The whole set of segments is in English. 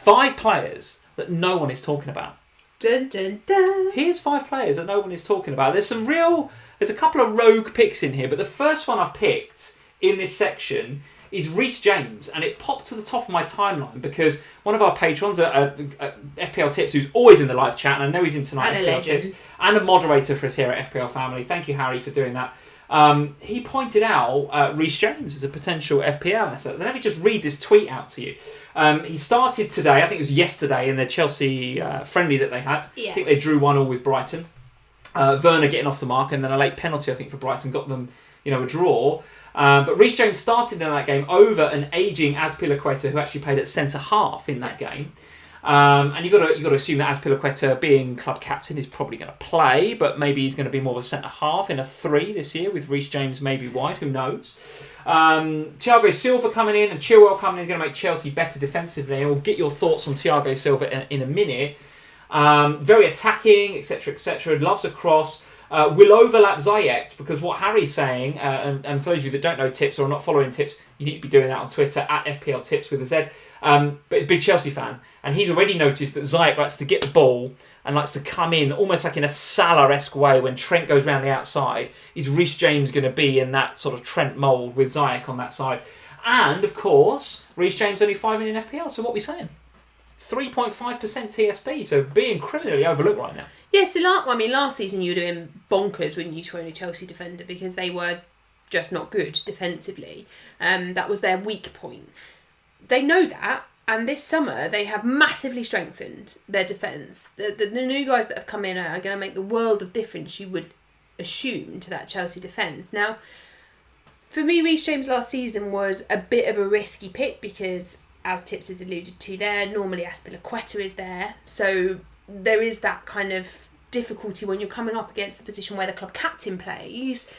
5 players that no one is talking about. Dun, dun, dun. Here's 5 players that no one is talking about. There's a couple of rogue picks in here, but the first one I've picked in this section is Rhys James, and it popped to the top of my timeline because one of our patrons at FPL Tips, who's always in the live chat, and I know he's in tonight, And a FPL legend. Tips, and a moderator for us here at FPL Family. Thank you, Harry, for doing that. He pointed out Rhys James as a potential FPL asset. So let me just read this tweet out to you. He started today, I think it was yesterday, in the Chelsea friendly that they had. Yeah. I think they drew 1-1 with Brighton. Werner getting off the mark, and then a late penalty, I think, for Brighton got them, a draw. But Rhys James started in that game over an ageing Azpilicueta who actually played at centre half in that game. And you've got to assume that Azpilicueta, being club captain, is probably going to play, but maybe he's going to be more of a centre half in a 3 this year with Rhys James maybe wide. Who knows? Thiago Silva coming in and Chilwell coming in is going to make Chelsea better defensively. And we'll get your thoughts on Thiago Silva in a minute. Very attacking, etc., etc. Loves a cross. Will overlap Ziyech, because what Harry's saying, and for those of you that don't know Tips or are not following Tips, you need to be doing that on Twitter at FPL Tips with a Z. But he's a big Chelsea fan, and he's already noticed that Ziyech likes to get the ball and likes to come in almost like in a Salah-esque way when Trent goes round the outside. Is Rhys James going to be in that sort of Trent mould with Ziyech on that side? And of course, Rhys James only 5 million FPL. So what are we saying? 3.5% TSB. So being criminally overlooked right now. Yeah, so last season you were doing bonkers when you own a Chelsea defender because they were just not good defensively. That was their weak point. They know that, and this summer they have massively strengthened their defence. The new guys that have come in are going to make the world of difference, you would assume, to that Chelsea defence. Now, for me, Rhys James last season was a bit of a risky pick because, as Tips has alluded to there, normally Azpilicueta is there. So there is that kind of difficulty when you're coming up against the position where the club captain plays.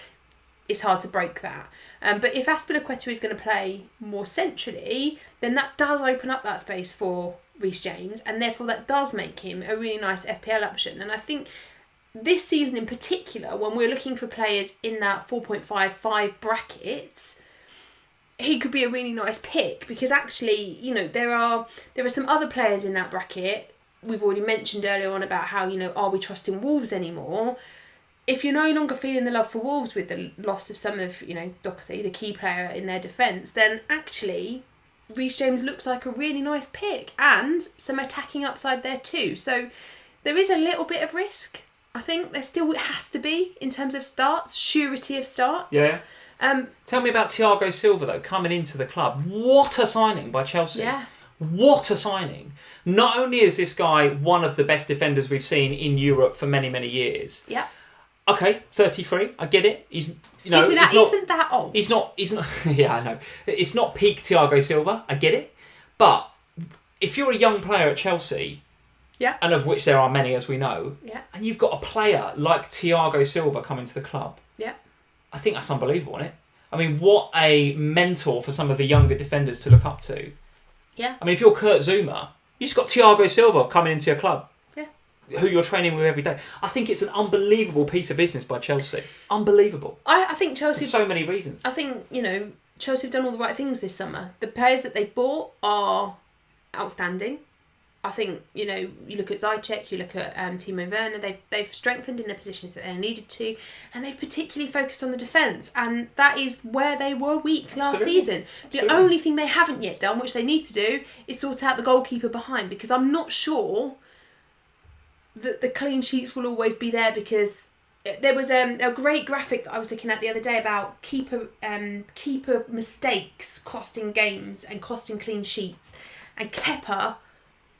It's hard to break that. But if Azpilicueta is going to play more centrally, then that does open up that space for Rhys James, and therefore that does make him a really nice FPL option. And I think this season in particular, when we're looking for players in that 4.55 brackets, he could be a really nice pick because actually, there are some other players in that bracket. We've already mentioned earlier on about how, are we trusting Wolves anymore? If you're no longer feeling the love for Wolves with the loss of some of, Doherty, the key player in their defence, then actually Rhys James looks like a really nice pick and some attacking upside there too. So there is a little bit of risk. I think there still has to be in terms of starts, surety of starts. Yeah. Tell me about Thiago Silva, though, coming into the club. What a signing by Chelsea. Yeah. What a signing. Not only is this guy one of the best defenders we've seen in Europe for many, many years. Yeah. Okay, 33. I get it. Excuse me, that isn't that old. He's not. Yeah, I know. It's not peak Thiago Silva. I get it. But if you're a young player at Chelsea, yeah, and of which there are many, as we know, yeah, and you've got a player like Thiago Silva coming to the club, yeah, I think that's unbelievable, isn't it? I mean, what a mentor for some of the younger defenders to look up to. Yeah. I mean, if you're Kurt Zuma, you just got Thiago Silva coming into your club. Yeah. Who you're training with every day. I think it's an unbelievable piece of business by Chelsea. Unbelievable. I think Chelsea... For so many reasons. I think, Chelsea have done all the right things this summer. The players that they've bought are outstanding. I think, you look at Ziyech, you look at Timo Werner, they've strengthened in the positions that they needed to, and they've particularly focused on the defence, and that is where they were weak last season. The only thing they haven't yet done, which they need to do, is sort out the goalkeeper behind, because I'm not sure that the clean sheets will always be there, because there was a great graphic that I was looking at the other day about keeper mistakes costing games and costing clean sheets, and Kepa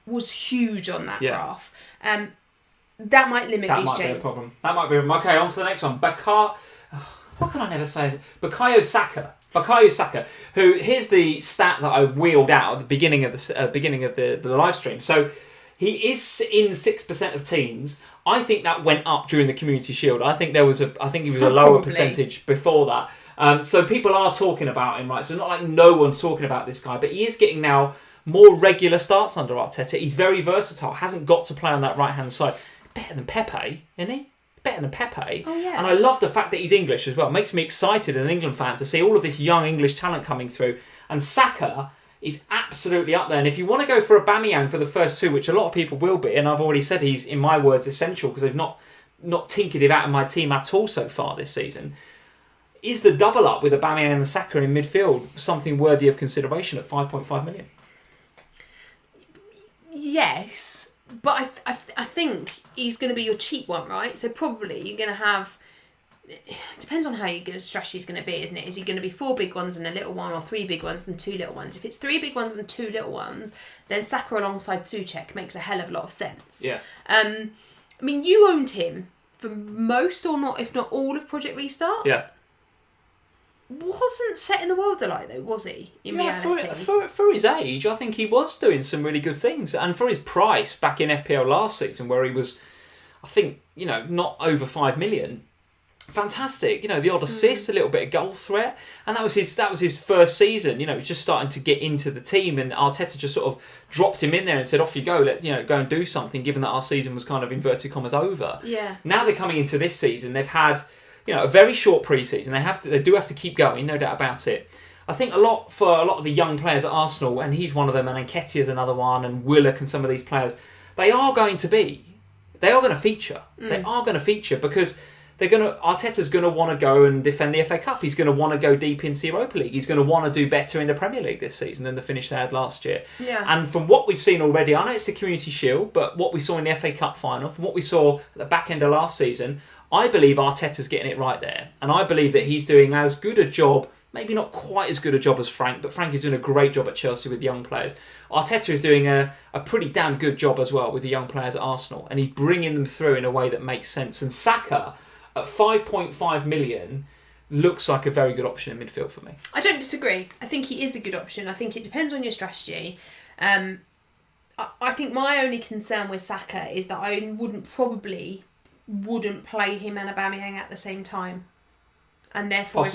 was huge on that graph. That might limit Rhys James. That might be a problem. That might be. Okay, on to the next one. What can I never say? Bukayo Saka. Who? Here's the stat that I wheeled out at the beginning of the live stream. So he is in 6% of teams. I think that went up during the Community Shield. I think he was a lower percentage before that. So people are talking about him, right? So not like no one's talking about this guy, but he is getting now more regular starts under Arteta. He's very versatile. Hasn't got to play on that right-hand side. Better than Pepe, isn't he? Better than Pepe. Oh, yeah. And I love the fact that he's English as well. It makes me excited as an England fan to see all of this young English talent coming through. And Saka is absolutely up there. And if you want to go for Aubameyang for the first two, which a lot of people will be, and I've already said he's, in my words, essential because they've not tinkered him out of my team at all so far this season, is the double up with Aubameyang and Saka in midfield something worthy of consideration at 5.5 million? Yes, but I think he's going to be your cheap one, right? So probably you're going to have... It depends on how your strategy is going to be, isn't it? Is he going to be 4 big ones and a little one, or 3 big ones and 2 little ones? If it's 3 big ones and 2 little ones, then Saka alongside Souček makes a hell of a lot of sense. Yeah. I mean, you owned him for most, or not, if not all, of Project Restart. Yeah. Wasn't setting the world alight though, was he? In reality, for his age, I think he was doing some really good things, and for his price back in FPL last season, where he was, I think, not over 5 million. Fantastic, the odd assist, a little bit of goal threat, and that was his first season. He was just starting to get into the team, and Arteta just sort of dropped him in there and said, "Off you go, let go and do something." Given that our season was kind of inverted commas over. Yeah. Now they're coming into this season. They've had a very short pre-season. They do have to keep going, no doubt about it. I think for a lot of the young players at Arsenal, and he's one of them, and Nketiah's another one, and Willock and some of these players, they are going to feature. They are going to feature because Arteta's going to want to go and defend the FA Cup. He's going to want to go deep into Europa League. He's going to want to do better in the Premier League this season than the finish they had last year. Yeah. And from what we've seen already, I know it's the Community Shield, but what we saw in the FA Cup final, from what we saw at the back end of last season, I believe Arteta's getting it right there. And I believe that he's doing as good a job, maybe not quite as good a job as Frank, but Frank is doing a great job at Chelsea with young players. Arteta is doing a pretty damn good job as well with the young players at Arsenal. And he's bringing them through in a way that makes sense. And Saka, at 5.5 million, looks like a very good option in midfield for me. I don't disagree. I think he is a good option. I think it depends on your strategy. I think my only concern with Saka is that I wouldn't play him and Aubameyang at the same time. And therefore,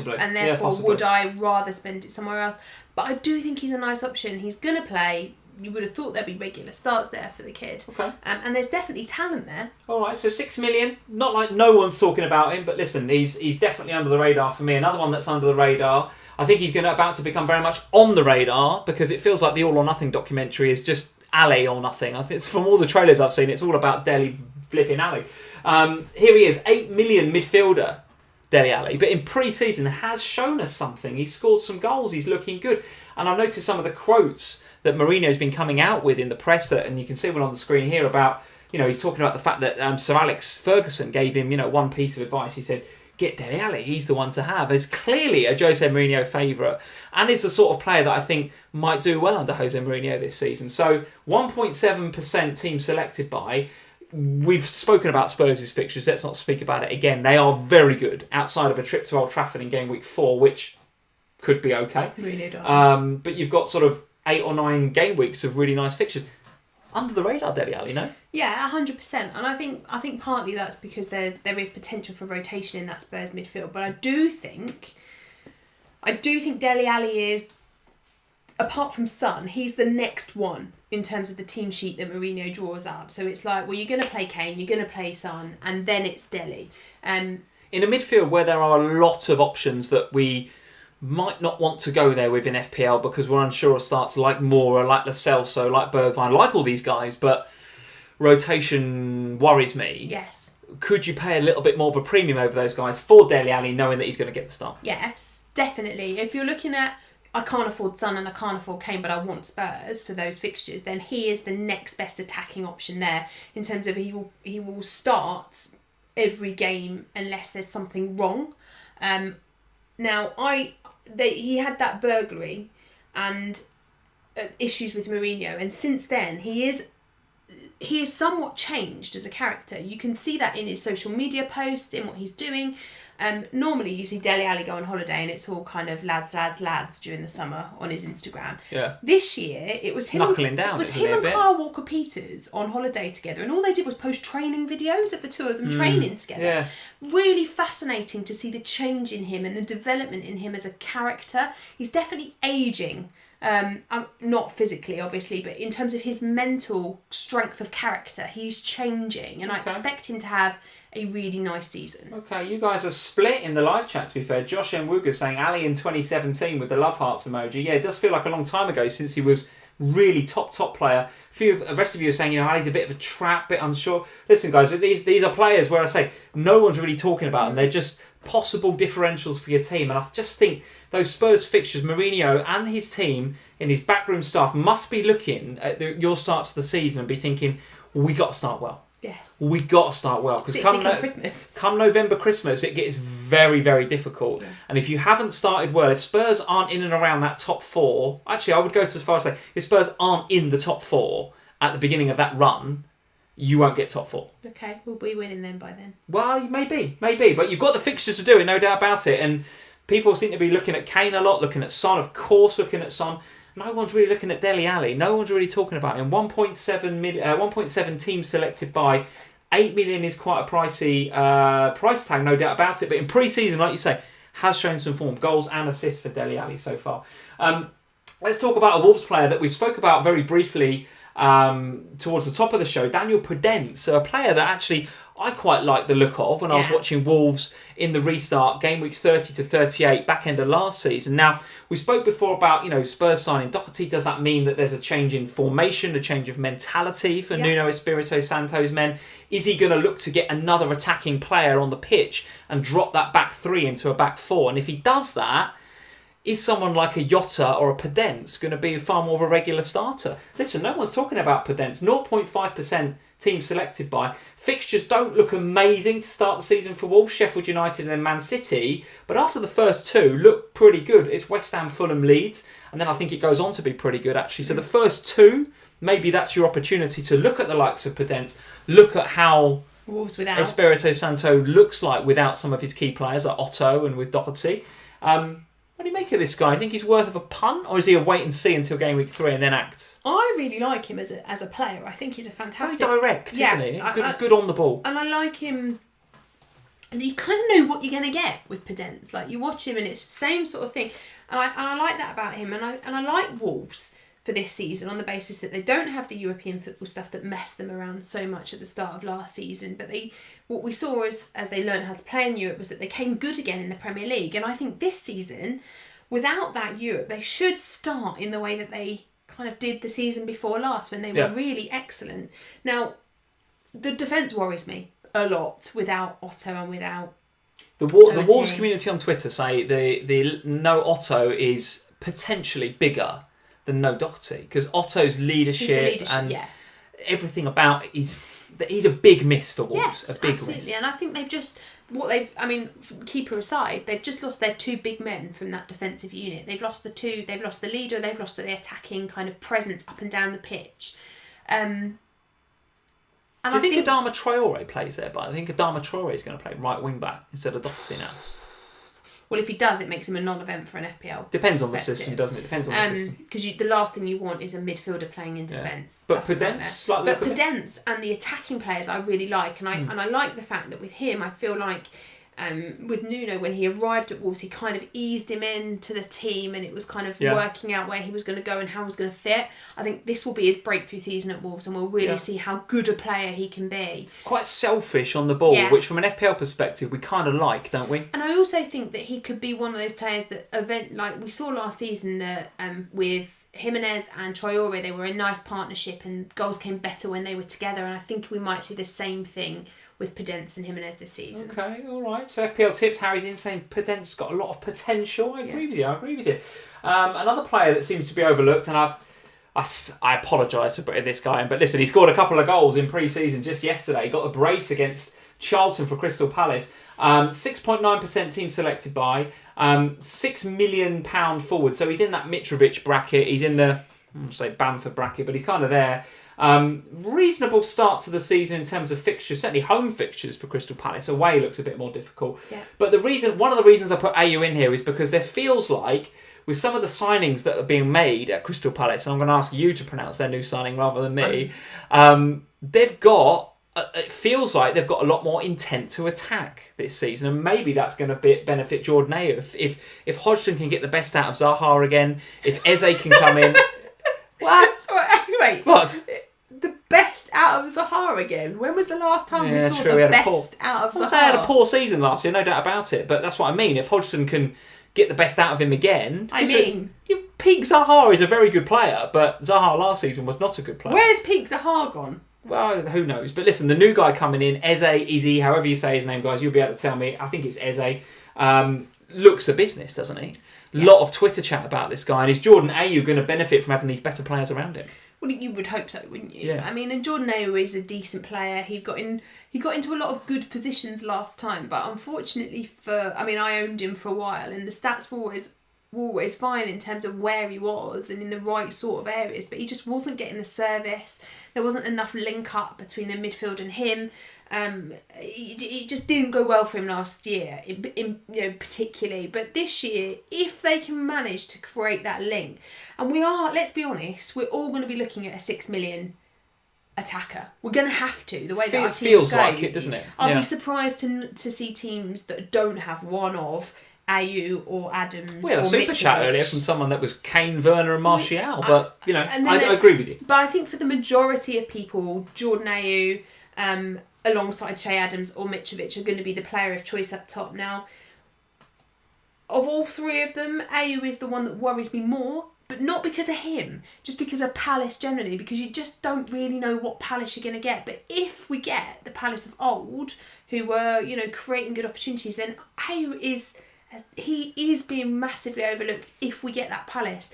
would I rather spend it somewhere else? But I do think he's a nice option. He's going to play. You would have thought there'd be regular starts there for the kid. Okay. And there's definitely talent there. All right, so 6 million. Not like no one's talking about him, but listen, he's definitely under the radar for me. Another one that's under the radar. I think he's about to become very much on the radar because it feels like the All or Nothing documentary is just Alli or nothing. I think it's, from all the trailers I've seen, it's all about Dele flipping Alli. Here he is, 8 million midfielder, Dele Alli, but in pre-season has shown us something. He's scored some goals. He's looking good, and I've noticed some of the quotes that Mourinho's been coming out with in the press, and you can see one on the screen here about, he's talking about the fact that Sir Alex Ferguson gave him, one piece of advice. He said, get Dele Alli, he's the one to have. He's clearly a Jose Mourinho favourite, and is the sort of player that I think might do well under Jose Mourinho this season. So 1.7% team selected by. We've spoken about Spurs' fixtures, let's not speak about it again. They are very good outside of a trip to Old Trafford in game week 4, which could be okay. Really don't. But you've got sort of 8 or 9 game weeks of really nice fixtures. Under the radar, Dele Alli, no? Yeah, 100%. And I think partly that's because there is potential for rotation in that Spurs midfield. But I do think Dele Alli is, apart from Son, he's the next one in terms of the team sheet that Mourinho draws up. So it's like, well, you're going to play Kane, you're going to play Son, and then it's Dele. In a midfield where there are a lot of options that we might not want to go there with in FPL because we're unsure of starts like Moura, like Lo Celso, like Bergwijn, like all these guys, but rotation worries me. Yes. Could you pay a little bit more of a premium over those guys for Dele Alli, knowing that he's going to get the start? Yes, definitely. If you're looking at, I can't afford Son and I can't afford Kane, but I want Spurs for those fixtures, then he is the next best attacking option there in terms of he will start every game unless there's something wrong. Now, he had that burglary and issues with Mourinho, and since then he is somewhat changed as a character. You can see that in his social media posts, in what he's doing. Normally you see Dele Alli go on holiday and it's all kind of lads during the summer on his Instagram. Yeah. This year it was him. Knuckling down. It was him and Kyle Walker-Peters on holiday together, and all they did was post training videos of the two of them training together. Yeah. Really fascinating to see the change in him and the development in him as a character. He's definitely ageing Not physically, obviously, but in terms of his mental strength of character, he's changing, and I expect him to have a really nice season. Okay, you guys are split in the live chat, to be fair. Josh M. Wooger saying Ali in 2017 with the love hearts emoji. Yeah, it does feel like a long time ago since he was really top player. A few of the rest of you are saying, Ali's a bit of a trap, bit unsure. Listen, guys, these are players where I say no one's really talking about them. They're just possible differentials for your team, and I just think those Spurs fixtures, Mourinho and his team and his backroom staff must be looking at your start to the season and be thinking, we got to start well. Yes. We got to start well, because come November, Christmas, it gets very, very difficult. Yeah. And if you haven't started well, if Spurs aren't in and around that top four, actually, I would go so far as to say, if Spurs aren't in the top four at the beginning of that run, you won't get top four. Okay, we'll be winning then by then. Well, maybe, but you've got the fixtures to do it, no doubt about it. And people seem to be looking at Kane a lot, looking at Son, of course, looking at Son. No one's really looking at Dele Alli. No one's really talking about him. 1.7 teams selected by. 8 million is quite a pricey price tag, no doubt about it. But in pre-season, like you say, has shown some form. Goals and assists for Dele Alli so far. Let's talk about a Wolves player that we spoke about very briefly towards the top of the show, Daniel Prudence, a player that actually I quite like the look of when I was watching Wolves in the restart, game weeks 30 to 38, back end of last season. Now, we spoke before about, Spurs signing Doherty. Does that mean that there's a change in formation, a change of mentality for Nuno Espirito Santo's men? Is he going to look to get another attacking player on the pitch and drop that back three into a back four? And if he does that, is someone like a Jota or a Podence going to be far more of a regular starter? Listen, no one's talking about Podence. 0.5% team selected by. Fixtures don't look amazing to start the season for Wolves, Sheffield United and then Man City. But after the first two, look pretty good. It's West Ham, Fulham, Leeds. And then I think it goes on to be pretty good, actually. So the first two, maybe that's your opportunity to look at the likes of Podence, look at how Wolves without Espirito Santo looks like without some of his key players like Otto and with Doherty. What do you make of this guy? Do you think he's worth of a punt, or is he a wait and see until game week 3 and then act? I really like him as a player. I think he's a fantastic... Very direct, isn't he? Good on the ball. And I like him... And you kind of know what you're going to get with Podence. Like, you watch him and it's the same sort of thing. And I like that about him. And I like Wolves for this season on the basis that they don't have the European football stuff that messed them around so much at the start of last season. But what we saw as they learned how to play in Europe was that they came good again in the Premier League. And I think this season, without that Europe, they should start in the way that they kind of did the season before last, when they were really excellent. Now, the defence worries me a lot without Otto and without the Wolves community on Twitter say the no Otto is potentially bigger than no Doherty, because Otto's leadership and everything about he's a big miss for Wolves. Yes, a big absolutely. miss. And I think keeper aside, they've just lost their two big men from that defensive unit. They've lost the leader, they've lost the attacking kind of presence up and down the pitch. And do you think Adama Traore plays there? But I think Adama Traore is going to play right wing back instead of Doherty now. Well, if he does, it makes him a non-event for an FPL. Depends on the system, doesn't it? Depends on the system. Because the last thing you want is a midfielder playing in defence. But Podence, and the attacking players I really like, and I like the fact that with him, I feel like with Nuno, when he arrived at Wolves, he kind of eased him into the team, and it was kind of working out where he was going to go and how he was going to fit. I think this will be his breakthrough season at Wolves, and we'll really see how good a player he can be. Quite selfish on the ball, which from an FPL perspective we kind of like, don't we? And I also think that he could be one of those players that like we saw last season that with Jimenez and Traore, they were a nice partnership and goals came better when they were together, and I think we might see the same thing with Podence and Jimenez this season. Okay, all right. So FPL tips, Harry's in saying Podence got a lot of potential. I agree with you. Another player that seems to be overlooked, and I apologise for putting this guy in, but listen, he scored a couple of goals in pre-season just yesterday. He got a brace against Charlton for Crystal Palace. 6.9% team selected by. £6 million forward. So he's in that Mitrovic bracket. He's in the, Bamford bracket, but he's kind of there. Reasonable start to the season in terms of fixtures, certainly home fixtures for Crystal Palace. Away looks a bit more difficult. Yeah. But one of the reasons I put AU in here is because there feels like, with some of the signings that are being made at Crystal Palace, and I'm going to ask you to pronounce their new signing rather than me, they've got it feels like they've got a lot more intent to attack this season, and maybe that's going to benefit Jordan Ayew. If Hodgson can get the best out of Zaha again, if Eze can come in... What? So, anyway, what? The best out of Zaha again? When was the last time we saw the best out of Zaha? They had a poor season last year, no doubt about it, but that's what I mean. If Hodgson can get the best out of him again... Peak Zaha is a very good player, but Zaha last season was not a good player. Where's Peak Zaha gone? Well, who knows? But listen, the new guy coming in, Izzy, however you say his name, guys, you'll be able to tell me. I think it's Eze. Looks a business, doesn't he? A lot of Twitter chat about this guy. And is Jordan Ayew going to benefit from having these better players around him? Well, you would hope so, wouldn't you? Yeah. I mean, and Jordan Ayew is a decent player. He got into a lot of good positions last time, but unfortunately I owned him for a while, and the stats were always fine in terms of where he was and in the right sort of areas, but he just wasn't getting the service. There wasn't enough link up between the midfield and him. It just didn't go well for him last year, particularly. But this year, if they can manage to create that link, and let's be honest, we're all going to be looking at a 6 million attacker. We're going to have to, the way that our teams feels go. like it, doesn't it? I'll be surprised to see teams that don't have one of Ayew or Adams. We had a super chat earlier from someone that was Kane, Werner and Martial, but I agree with you. But I think for the majority of people, Jordan Ayew alongside Che Adams or Mitrovic are going to be the player of choice up top. Now, of all three of them, Ayew is the one that worries me more, but not because of him, just because of Palace generally, because you just don't really know what Palace you're going to get. But if we get the Palace of old, who were, creating good opportunities, then Ayew is being massively overlooked if we get that Palace.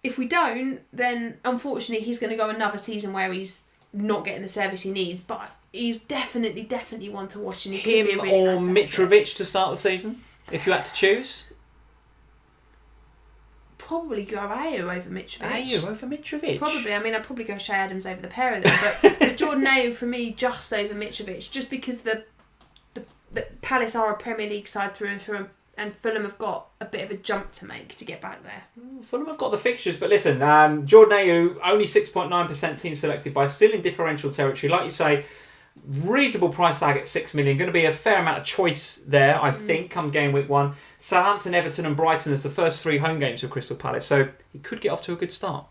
If we don't, then unfortunately he's going to go another season where he's not getting the service he needs, but he's definitely one to watch, and he could be a really nice asset. Mitrovic to start the season, if you had to choose? Probably go Ayew over Mitrovic. Ayew over Mitrovic? Probably. I mean, I'd probably go Che Adams over the pair of them, but Jordan Ayew for me just over Mitrovic, just because the Palace are a Premier League side through and through, and Fulham have got a bit of a jump to make to get back there. Fulham have got the fixtures, but listen, Jordan Ayew, only 6.9% team selected by, still in differential territory. Like you say, reasonable price tag at 6 million. Going to be a fair amount of choice there, I think, come game week 1. Southampton, Everton and Brighton as the first 3 home games for Crystal Palace, so he could get off to a good start.